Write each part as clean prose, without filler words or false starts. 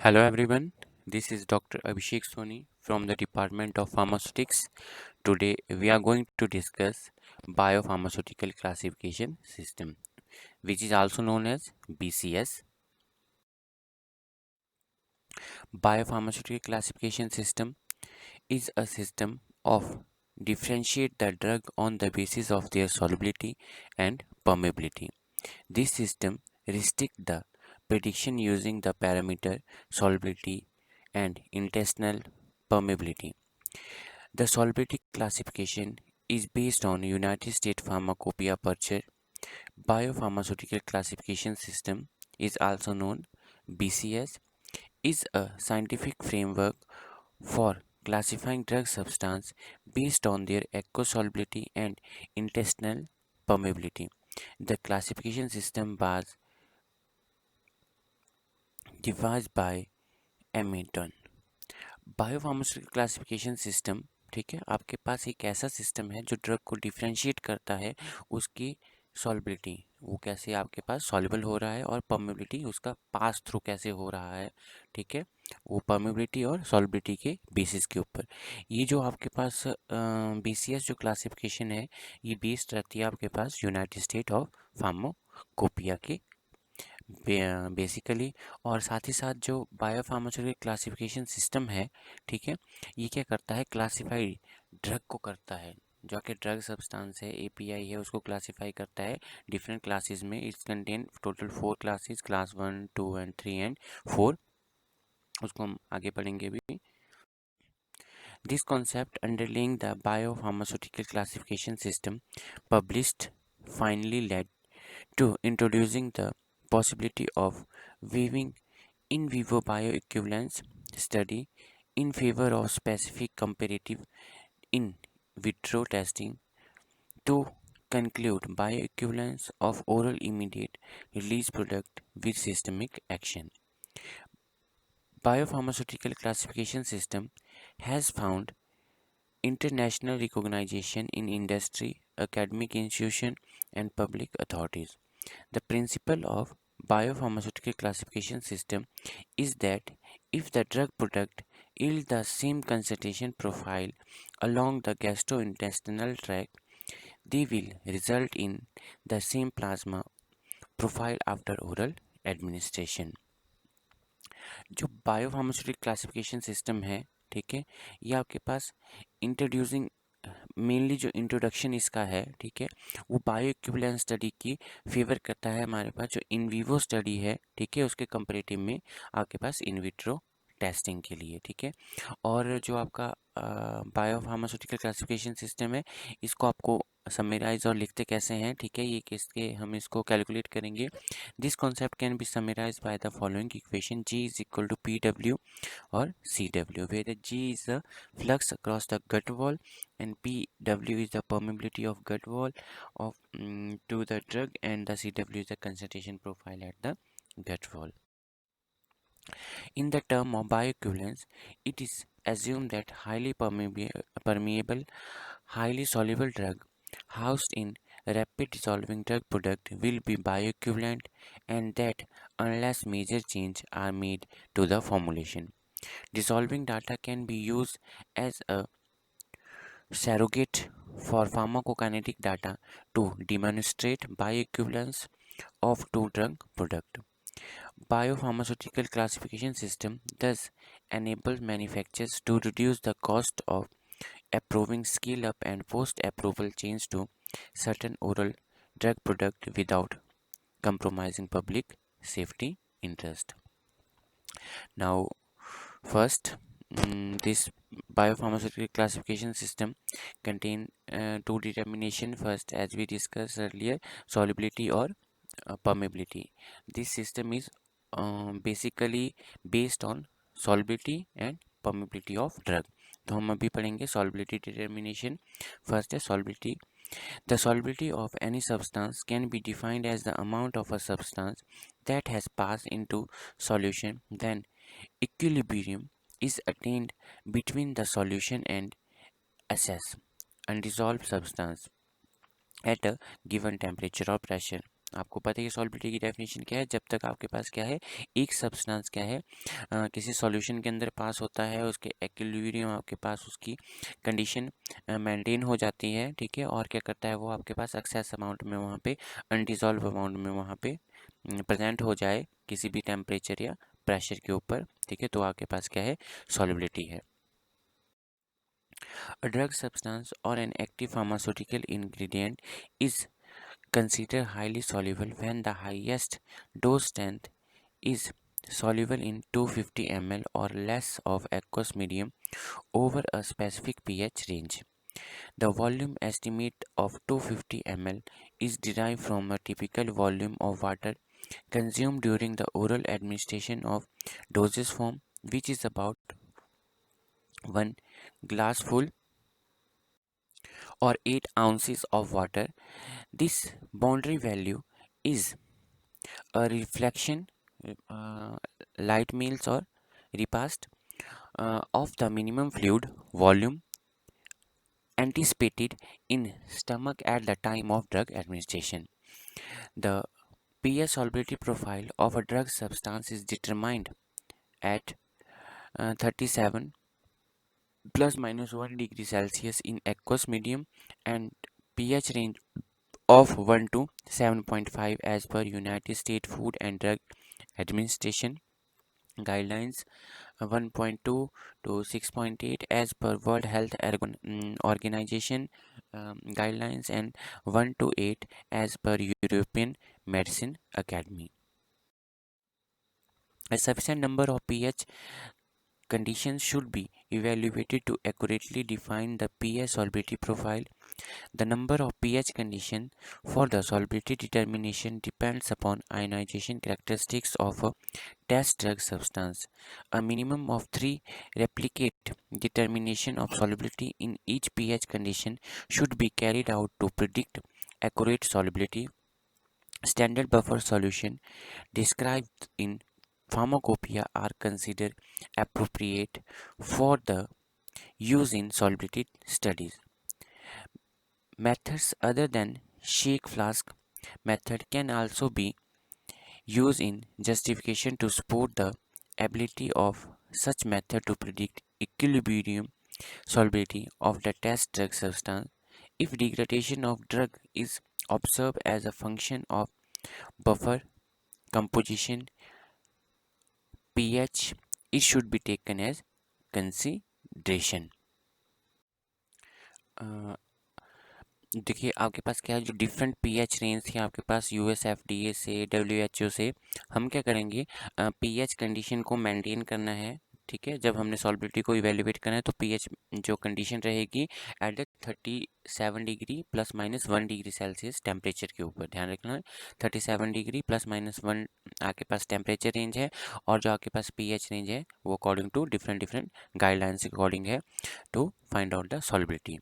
Hello everyone, this is Dr. Abhishek Soni from the Department of Pharmaceutics. Today we are going to discuss Biopharmaceutical Classification System, which is also known as BCS. Biopharmaceutical Classification System is a system of differentiate the drug on the basis of their solubility and permeability. This system restricts the prediction using the parameter solubility and intestinal permeability. The solubility classification is based on United States Pharmacopoeia Purchase Biopharmaceutical Classification System is also known BCS is a scientific framework for classifying drug substance based on their aqueous solubility and intestinal permeability. The classification system was devised by Hamilton. Biopharmaceutical classification system, ठीक है, आपके पास एक ऐसा system है जो drug को differentiate करता है उसकी सॉल्बिलिटी, वो कैसे आपके पास सॉल्युबल हो रहा है, और परमेबिलिटी उसका पास थ्रू कैसे हो रहा है, ठीक है, वो परमेबिलिटी और सॉल्बिलिटी के बेसिस के ऊपर। ये जो आपके पास बीसीएस जो क्लासिफिकेशन है ये बेस्ड रहती है आपके पास यूनाइटेड स्टेट ऑफ फार्माकोपिया के बेसिकली। और साथ ही साथ जो बायोफार्मास्यूटिकल क्लासिफिकेशन सिस्टम है, ठीक है, ये क्या करता है, क्लासिफाइड ड्रग को करता है, जो कि ड्रग सब्सटेंस है, एपीआई है, उसको क्लासिफाई करता है डिफरेंट क्लासेस में। It's contain total 4 classes, class 1, 2 and 3 and 4। उसको हम आगे पढ़ेंगे भी। This concept underlying the biopharmaceutical classification system published finally led to introducing the possibility of waiving in vivo bioequivalence study in favor of specific comparative in vitro testing to conclude bioequivalence of oral immediate release product with systemic action. Biopharmaceutical classification system has found international recognition in industry, academic institution and public authorities. The principle of biopharmaceutical classification system is that if the drug product yields the same concentration profile along the gastrointestinal tract, they will result in the same plasma profile after oral administration. जो biopharmaceutical classification system है, ठीक है, ये आपके पास introducing mainly जो introduction इसका है, ठीक है, वो बायो इक्विवेलेंस स्टडी की फेवर करता है हमारे पास जो इन विवो स्टडी है, ठीक है, उसके कंपेरेटिव में आपके पास इन विट्रो टेस्टिंग के लिए, ठीक है। और जो आपका बायोफार्मास्यूटिकल क्लासिफिकेशन सिस्टम है, इसको आपको समराइज और लिखते कैसे हैं, ठीक है, ये किसके हम इसको कैलकुलेट करेंगे। This concept can be summarise by the following equation, G is equal to P W और C W, where G is the flux across the gut wall and Pw is the permeability of gut wall of to the drug, and the Cw is the concentration profile at the gut wall. In the term of bioequivalence, it is assumed that highly permeable, highly soluble drug housed in rapid dissolving drug product will be bioequivalent, and that unless major changes are made to the formulation, dissolving data can be used as a surrogate for pharmacokinetic data to demonstrate bioequivalence of two drug product. Biopharmaceutical classification system thus enables manufacturers to reduce the cost of approving scale-up and post-approval change to certain oral drug product without compromising public safety interest. Now, first, this biopharmaceutical classification system contain two determination. First, as we discussed earlier, solubility or permeability. This system is basically based on solubility and permeability of drug. तो हम अभी पढ़ेंगे solubility determination. First है solubility. The solubility of any substance can be defined as the amount of a substance that has passed into solution. Then equilibrium is attained between the solution and excess unresolved substance at a given temperature or pressure. आपको पता है कि solubility की definition क्या है, जब तक आपके पास क्या है, एक सब्सटेंस क्या है किसी सॉल्यूशन के अंदर पास होता है, उसके इक्विलिब्रियम आपके पास उसकी कंडीशन मेंटेन हो जाती है, ठीक है, और क्या करता है वो आपके पास एक्सेस अमाउंट में वहाँ पे अनडिजॉल्व अमाउंट में वहाँ पे प्रेजेंट हो जाए किसी भी टेम्परेचर या प्रेशर के ऊपर, ठीक है, तो आपके पास क्या है, सॉल्युबिलिटी है। A drug substance or an active pharmaceutical ingredient is considered highly soluble when the highest dose strength is soluble in 250 ml or less of aqueous medium over a specific pH range. The volume estimate of 250 ml is derived from a typical volume of water consumed during the oral administration of dosage form, which is about 1 glass full or 8 ounces of water. This boundary value is a reflection, uh, light meals or repast, of the minimum fluid volume anticipated in stomach at the time of drug administration. The pH solubility profile of a drug substance is determined at 37 plus minus 1 degree Celsius in aqueous medium and pH range of 1 to 7.5 as per United States Food and Drug Administration guidelines, 1.2 to 6.8 as per World Health Organization guidelines, and 1 to 8 as per European Medicine Academy. A sufficient number of pH conditions should be evaluated to accurately define the pH solubility profile. The number of pH conditions for the solubility determination depends upon ionization characteristics of a test drug substance. A minimum of 3 replicate determination of solubility in each pH condition should be carried out to predict accurate solubility. Standard buffer solution described in pharmacopoeia are considered appropriate for the use in solubility studies. Methods other than shake flask method can also be used in justification to support the ability of such method to predict equilibrium solubility of the test drug substance. If degradation of drug is observed as a function of buffer composition pH, it should be taken as consideration. देखिए आपके पास क्या है, जो different pH range थी आपके पास USFDA से WHO से, हम क्या करेंगे, पीएच कंडीशन को मेंटेन करना है, ठीक है, जब हमने सॉल्बिलिटी को इवेल्युएट करना है तो पीएच जो कंडीशन रहेगी at 37 degree plus minus 1 degree Celsius temperature के ऊपर ध्यान रखना है। 37 डिग्री प्लस माइनस 1 आपके पास टेम्परेचर रेंज है, और जो आपके पास पीएच रेंज है वो according to different different guidelines के अकॉर्डिंग है to find out the solubility.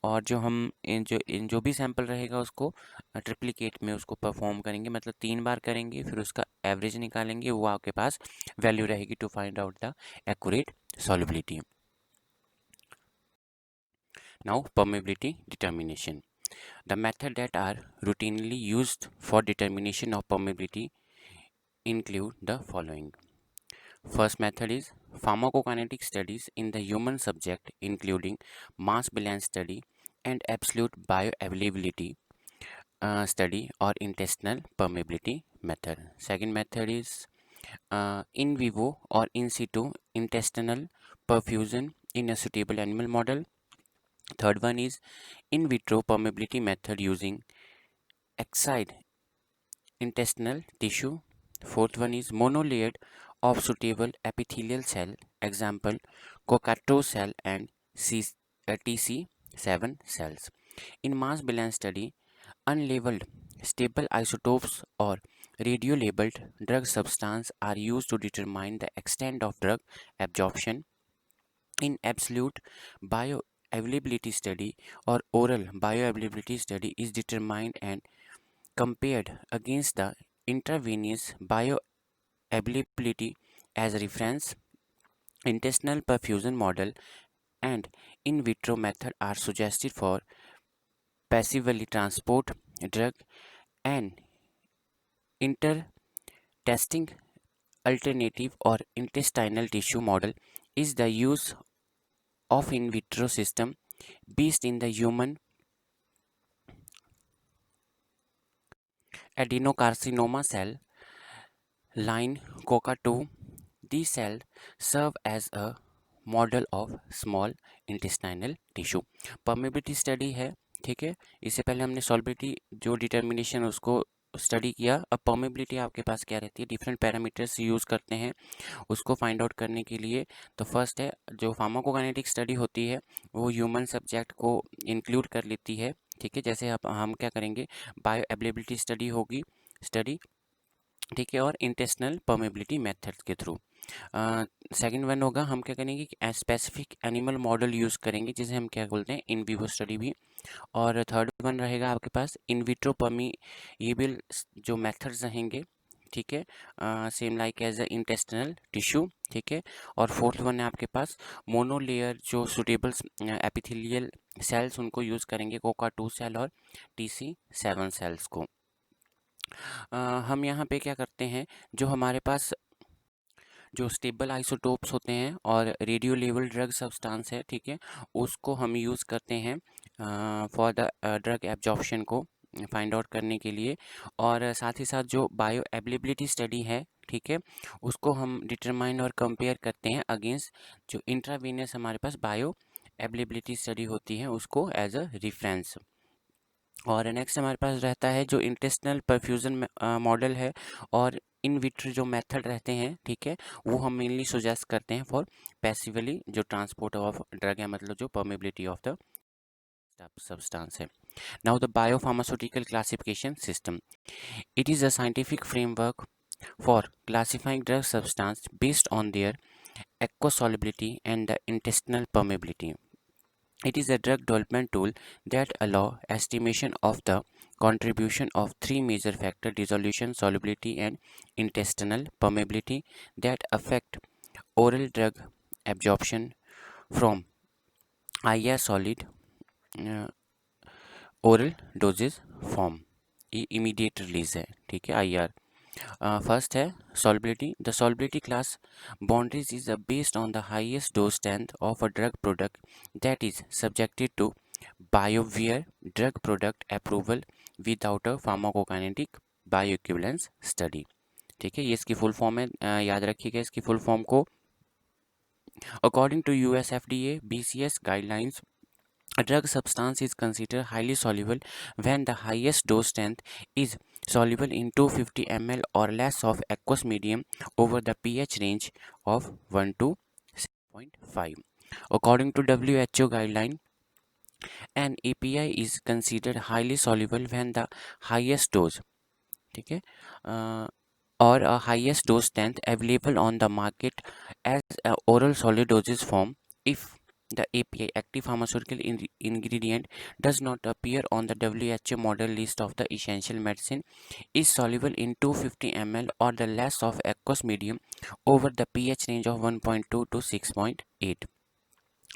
और जो हम इन जो भी सैंपल रहेगा उसको ट्रिप्लिकेट में उसको परफॉर्म करेंगे, मतलब 3 बार करेंगे, फिर उसका एवरेज निकालेंगे, वो आपके पास वैल्यू रहेगी to find out the accurate solubility. Now permeability determination. The methods that are routinely used for determination of permeability include the following. First method is pharmacokinetic studies in the human subject, including mass balance study and absolute bioavailability study or intestinal permeability method. Second method is in vivo or in situ intestinal perfusion in a suitable animal model. Third one is in vitro permeability method using exide intestinal tissue. Fourth one is monolayered of suitable epithelial cell, example Cocato cell and TC7 cells. In mass balance study, unlabeled stable isotopes or radio-labeled drug substance are used to determine the extent of drug absorption. In absolute bioavailability study or oral bioavailability study is determined and compared against the intravenous bioavailability as a reference. Intestinal perfusion model and in vitro method are suggested for passively transport drug and Intertesting alternative or intestinal tissue model is the use of in vitro system based in the human adenocarcinoma cell line COCA2. These cells serve as a model of small intestinal tissue. Permeability study है, ठीक है। इससे पहले हमने सॉल्बिलिटी जो determination उसको study किया। अब परमेबिलिटी आपके पास क्या रहती है, डिफरेंट पैरामीटर्स यूज़ करते हैं उसको फाइंड आउट करने के लिए। तो फर्स्ट है जो फार्माकोकाइनेटिक स्टडी होती है वो ह्यूमन सब्जेक्ट को इंक्लूड कर लेती है, ठीक है। जैसे अब हम क्या करेंगे, बायो अवेलेबिलिटी स्टडी होगी स्टडी, ठीक है, और इंटेस्टिनल परमेबिलिटी मेथड्स के थ्रू। सेकंड वन होगा, हम क्या करेंगे कि स्पेसिफिक एनिमल मॉडल यूज़ करेंगे जिसे हम क्या बोलते हैं इन विवो स्टडी भी। और थर्ड वन रहेगा आपके पास इन विट्रो परमिएबल जो मेथड्स रहेंगे, ठीक है, same like as a intestinal tissue, ठीक है। और फोर्थ वन है आपके पास मोनोलेयर जो सुटेबल एपिथेलियल सेल्स उनको यूज़ करेंगे, कोका 2 सेल और TC7 सेल्स को। हम यहाँ पे क्या करते हैं, जो हमारे पास जो स्टेबल आइसोटोप्स होते हैं और रेडियो लेवल ड्रग सब्सटेंस है, ठीक है, उसको हम यूज़ करते हैं फॉर द ड्रग एब्जॉर्प्शन को फाइंड आउट करने के लिए। और साथ ही साथ जो बायो अवेलेबिलिटी स्टडी है, ठीक है, उसको हम डिटरमाइन और कंपेयर करते हैं अगेंस्ट जो इंट्रावेनियस हमारे पास बायो अवेलेबिलिटी स्टडी होती है उसको एज अ रिफरेंस। और नेक्स्ट हमारे पास रहता है जो इंटेस्टिनल परफ्यूजन मॉडल है और इन विट्रो जो मेथड रहते हैं, ठीक है, वो हम मेनली सुजेस्ट करते हैं फॉर पैसिवली जो ट्रांसपोर्ट ऑफ ड्रग है, मतलब जो परमेबिलिटी ऑफ द substance है। Now the biopharmaceutical classification system, it is a scientific framework for classifying drug substance based on their aqueous solubility and the intestinal permeability. It is a drug development tool that allow estimation of the contribution of three major factors: dissolution, solubility, and intestinal permeability that affect oral drug absorption from IR solid uh, oral dosage form. ये immediate release है, ठीक है, IR। First है solubility. The solubility class boundaries is based on the highest dose strength of a drug product that is subjected to BioVir drug product approval without a pharmacokinetic bioequivalence study, ठीक है। ये इसकी full form है, याद रखिएगा इसकी full form को। According to US FDA BCS guidelines, a drug substance is considered highly soluble when the highest dose strength is soluble in 250 ml or less of aqueous medium over the pH range of 1 to 6.5. According to WHO guideline, an API is considered highly soluble when the highest dose, ठीक है, or a highest dose strength available on the market as a oral solid dosage form if the API active pharmaceutical ingredient does not appear on the WHO model list of the essential medicine, is soluble in 250 ml or the less of aqueous medium over the pH range of 1.2 to 6.8.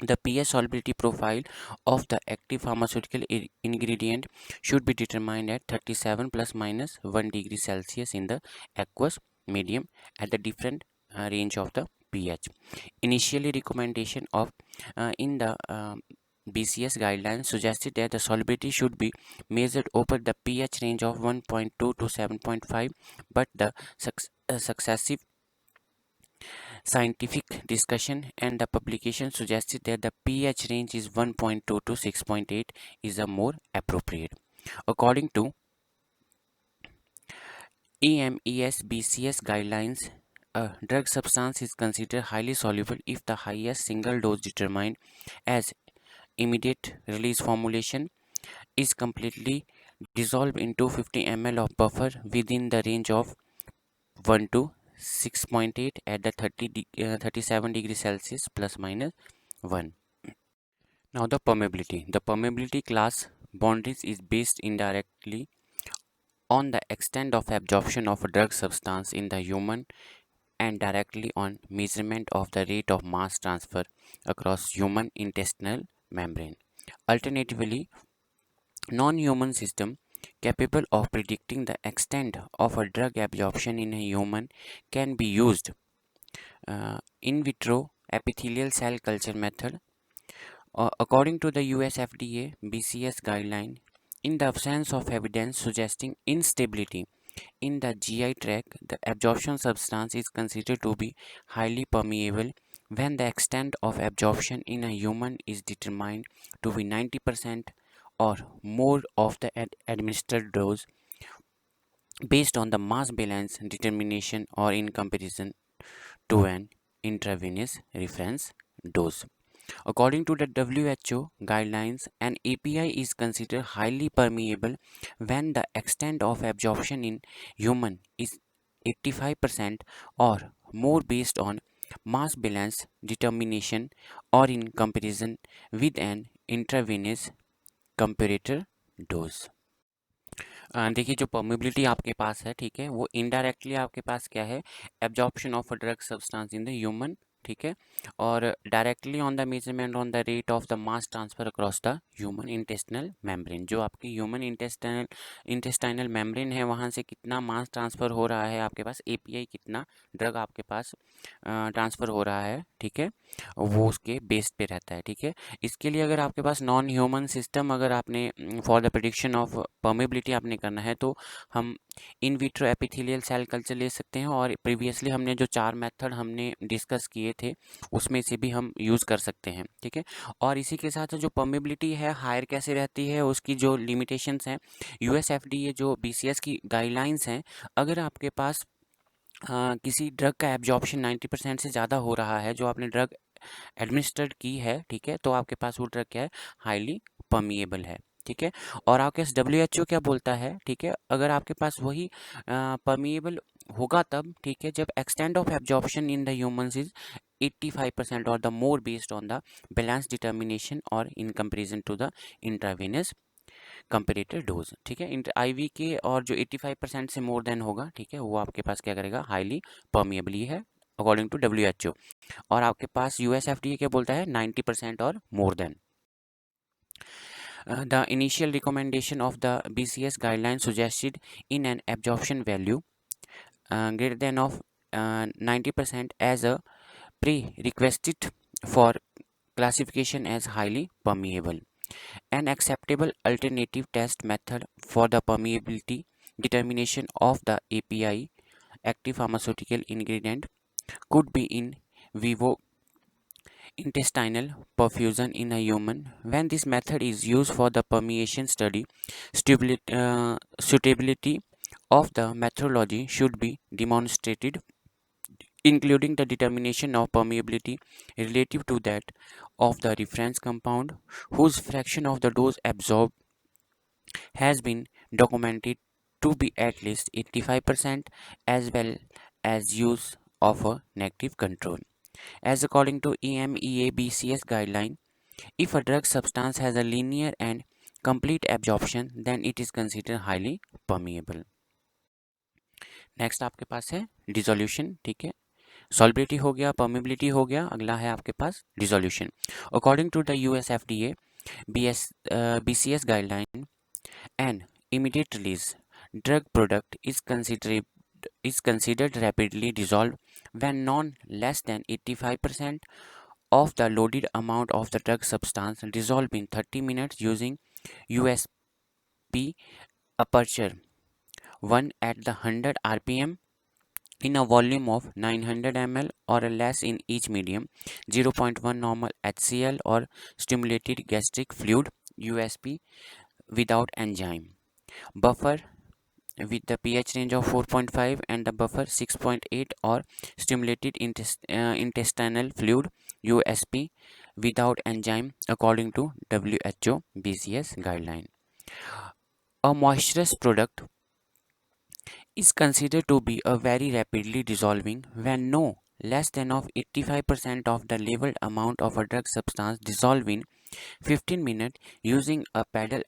The pH solubility profile of the active pharmaceutical ingredient should be determined at 37 plus minus 1 degree Celsius in the aqueous medium at the different range of the pH. Initially, recommendation of in the BCS guidelines suggested that the solubility should be measured over the pH range of 1.2 to 7.5, but the successive scientific discussion and the publication suggested that the pH range is 1.2 to 6.8 is a more appropriate. According to EMES BCS guidelines, a drug substance is considered highly soluble if the highest single dose determined as immediate release formulation is completely dissolved into 50 ml of buffer within the range of 1 to 6.8 at the 37 degree Celsius plus minus 1. Now the permeability. The permeability class boundaries is based indirectly on the extent of absorption of a drug substance in the human and directly on measurement of the rate of mass transfer across human intestinal membrane. Alternatively, non-human system capable of predicting the extent of a drug absorption in a human can be used. In vitro epithelial cell culture method. According to the US FDA BCS guideline, in the absence of evidence suggesting instability in the GI tract, the absorption substance is considered to be highly permeable when the extent of absorption in a human is determined to be 90% or more of the administered dose based on the mass balance determination or in comparison to an intravenous reference dose. According to the WHO guidelines, an API is considered highly permeable when the extent of absorption in human is 85% or more based on mass balance determination or in comparison with an intravenous comparator dose. देखिए जो permeability आपके पास है, ठीक है, वो indirectly आपके पास क्या है, absorption of a drug substance in the human, ठीक है, और directly on the measurement on the rate of the mass transfer across the human intestinal membrane. जो आपकी ह्यूमन इंटेस्टाइनल मेम्ब्रेन है, वहाँ से कितना मास ट्रांसफ़र हो रहा है आपके पास, एपीआई कितना ड्रग आपके पास ट्रांसफ़र हो रहा है, ठीक है, वो उसके बेस पे रहता है, ठीक है। इसके लिए अगर आपके पास नॉन ह्यूमन सिस्टम अगर आपने for the prediction of permeability आपने करना है तो हम in vitro epithelial cell culture ले सकते हैं, और प्रीवियसली हमने जो 4 मेथड हमने डिस्कस किए थे उसमें से भी हम यूज़ कर सकते हैं, ठीक है। और इसी के साथ जो परमेबिलिटी है हायर कैसे रहती है, उसकी जो लिमिटेशंस हैं, यूएस एफडीए जो बीसीएस की गाइडलाइंस हैं, अगर आपके पास किसी ड्रग का एब्जॉर्प्शन 90% से ज़्यादा हो रहा है, जो आपने ड्रग एडमिनिस्ट्रेट की है, ठीक है, तो आपके पास वो ड्रग क्या है, हाईली परमिएबल है, ठीक है। और आपके पास WHO क्या बोलता है, ठीक है, अगर आपके पास वही परमिएबल होगा तब, ठीक है, जब extent of absorption in the humans is 85% और the more based on the balance determination और in comparison to the intravenous comparator dose, ठीक है। आईवी के और जो 85% से मोर देन होगा, ठीक है, वो आपके पास क्या करेगा, हाईली परमिएबल है अकॉर्डिंग टू WHO। और आपके पास यूएस एफडीए क्या बोलता है, 90% और more than. The initial recommendation of the BCS guidelines suggested in an absorption value greater than of 90% as a prerequisite for classification as highly permeable. An acceptable alternative test method for the permeability determination of the API, active pharmaceutical ingredient, could be in vivo intestinal perfusion in a human. When this method is used for the permeation study, suitability of the methodology should be demonstrated, including the determination of permeability relative to that of the reference compound, whose fraction of the dose absorbed has been documented to be at least 85%, as well as use of a negative control. As according to EMEA BCS guideline, if a drug substance has a linear and complete absorption, then it is considered highly permeable. Next आपके पास है dissolution, ठीक है, सॉल्बिलिटी हो गया, permeability हो गया, अगला है आपके पास dissolution. According to the US FDA BCS guideline, an immediate release drug product is considered rapidly dissolved when non less than 85% of the loaded amount of the drug substance dissolved in 30 minutes using USP aperture 1 at the 100 rpm in a volume of 900 ml or less in each medium, 0.1 normal HCl or stimulated gastric fluid USP without enzyme. Buffer with the pH range of 4.5 and the buffer 6.8 or stimulated intestinal fluid USP without enzyme according to WHO BCS guideline. A moisturous product is considered to be a very rapidly dissolving when no less than of 85% of the labeled amount of a drug substance dissolve in 15 minutes using a pedal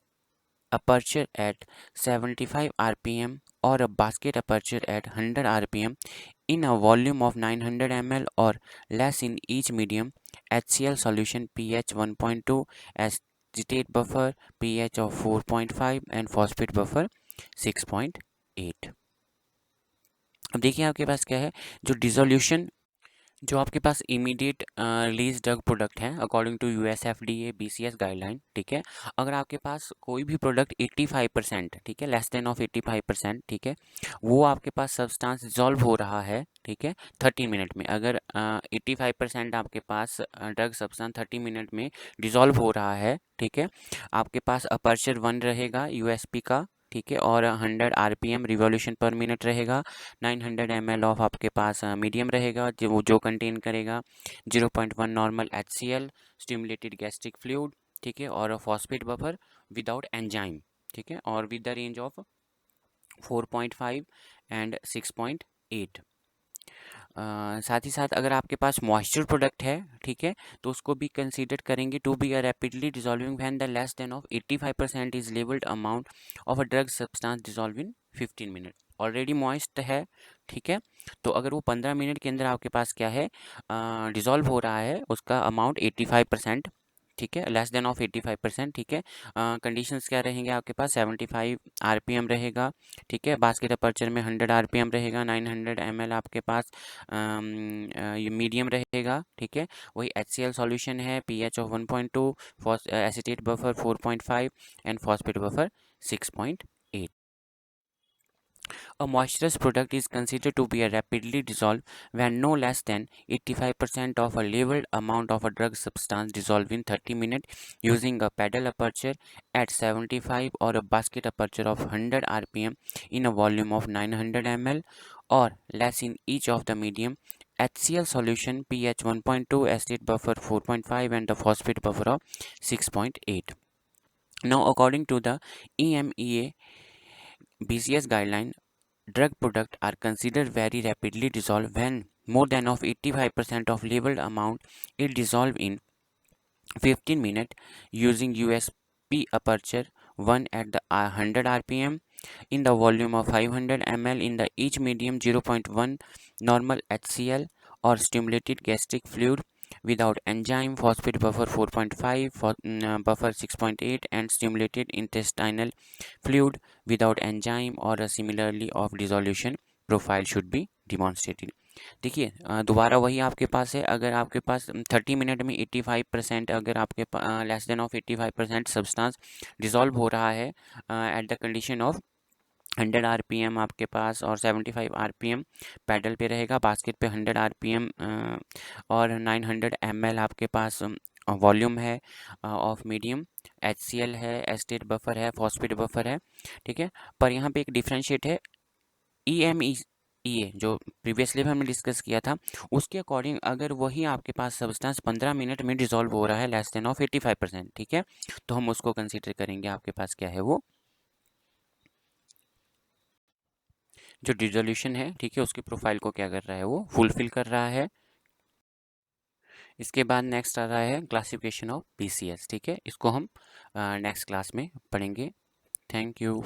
aperture at 75 rpm or a basket aperture at 100 rpm in a volume of 900 ml or less in each medium HCl solution pH 1.2 as acetate buffer pH of 4.5 and phosphate buffer 6.8। अब देखिए आपके पास क्या है, जो dissolution जो आपके पास immediate release drug product है according to US FDA BCS guideline, ठीक है। अगर आपके पास कोई भी प्रोडक्ट 85%, ठीक है, लेस देन ऑफ 85%, ठीक है, वो आपके पास सब्सटेंस डिजॉल्व हो रहा है, ठीक है, 30 मिनट में। अगर 85% आपके पास ड्रग सब्सटेंस 30 मिनट में डिजॉल्व हो रहा है, ठीक है, आपके पास अपर्चर 1 रहेगा यूएसपी का, ठीक है, और 100 आरपीएम रिवॉल्यूशन पर मिनट रहेगा। 900 ml ऑफ आपके पास मीडियम रहेगा जो कंटेन करेगा 0.1 normal HCl stimulated gastric fluid, ठीक है, और फॉस्फेट बफर विदाउट एंजाइम, ठीक है, और with the range of 4.5 and 6.8। साथ ही साथ अगर आपके पास मॉइस्चर प्रोडक्ट है, ठीक है, तो उसको भी कंसीडर करेंगे to be a rapidly dissolving when the less than of 85% is labelled amount of a drug substance dissolve in 15 minute. Already moist है, ठीक है, तो अगर वो 15 मिनट के अंदर आपके पास क्या है डिजॉल्व हो रहा है, उसका अमाउंट 85%, ठीक है, लेस देन ऑफ 85%, ठीक है। कंडीशंस क्या रहेंगे आपके पास, 75 आरपीएम रहेगा, ठीक है, बास्केट अपर्चर में 100 आरपीएम रहेगा, 900 ml आपके पास ये मीडियम रहेगा, ठीक है। वही HCl सॉल्यूशन है, pH of 1.2, acetate buffer 4.5 and phosphate buffer 6.8। A moisturous product is considered to be a rapidly dissolved when no less than 85% of a labeled amount of a drug substance dissolved in 30 minutes using a pedal aperture at 75 or a basket aperture of 100 rpm in a volume of 900 ml or less in each of the medium HCl solution pH 1.2, acetate buffer 4.5 and the phosphate buffer of 6.8. Now according to the EMEA BCS guideline, drug products are considered very rapidly dissolved when more than of 85% of labeled amount is dissolved in 15 minutes using USP aperture 1 at the 100 rpm in the volume of 500 ml in the each medium 0.1 normal HCl or stimulated gastric fluid without enzyme phosphate buffer 4.5 buffer 6.8 and stimulated intestinal fluid without enzyme or a similarly of dissolution profile should be demonstrated। देखिए दोबारा वही आपके पास है, अगर आपके पास 30 minute में 85% अगर आपके less than of 85% substance dissolve हो रहा है at the condition of 100 RPM आपके पास और 75 आरपीएम पैडल पे रहेगा, बास्केट पे 100 आरपीएम और 900 ml आपके पास वॉल्यूम है ऑफ मीडियम, HCl है, एस्टेट बफर है, फॉस्फेट बफर है, ठीक है। पर यहाँ पे एक डिफरेंशिएट है, EMEA जो प्रीवियसली हमने डिस्कस किया था उसके अकॉर्डिंग अगर वही आपके पास सब्सटेंस 15 मिनट में डिसॉल्व हो रहा है लेस देन ऑफ 85%, ठीक है, तो हम उसको कंसीडर करेंगे आपके पास क्या है वो जो डिसोल्यूशन है, ठीक है, उसकी प्रोफाइल को क्या कर रहा है वो फुलफिल कर रहा है। इसके बाद नेक्स्ट आ रहा है क्लासिफिकेशन ऑफ BCS, ठीक है, इसको हम नेक्स्ट क्लास में पढ़ेंगे। Thank you.